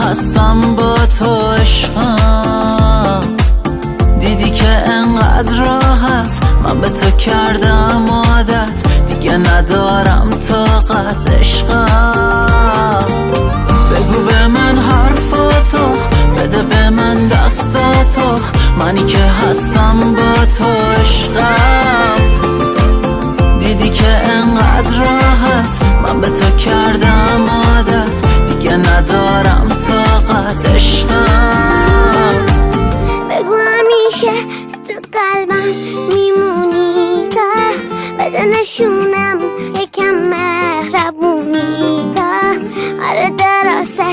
هستم با تو عشقم. دیدی که انقدر راحت من به تو کردم عادت، دیگه ندارم طاقت عشقم. بگو به من حرفاتو، بده به من دستاتو، منی که هستم با تو عشقم. دیدی که انقدر راحت من به تو کردم عادت، دیگه ندارم طاقت عشقم. بگو همیشه تو قلبم میمونی تا بده نشونم یکم مهربونی تا آره درسته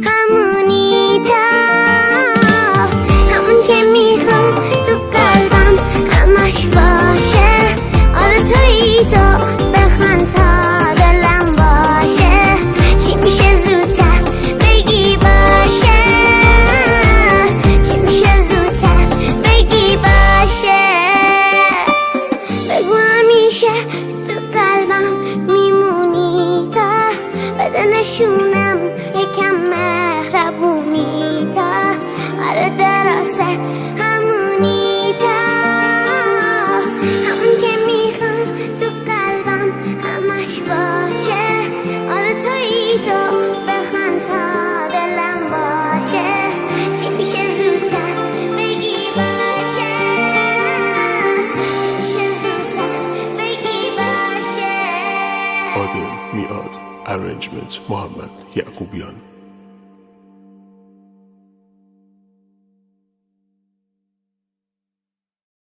همونی تا همون که میخوام تو قلبم همش باشه. آره تویی تو بخوان تا دلم باشه. چی میشه زودتر بگی باشه، چی میشه زودتر بگی باشه. بگو همیشه تو قلبم میمونی تا بده نشونم یکم مهربونی تا آره درسته همونی تا همون که میخوام تو قلبم همش باشه. آره تویی تو بخوان تا دلم باشه. چی میشه زودتر بگی باشه، چی میشه زودتر بگی باشه. عادل میاد. ارنجمنت محمد یعقوبیان.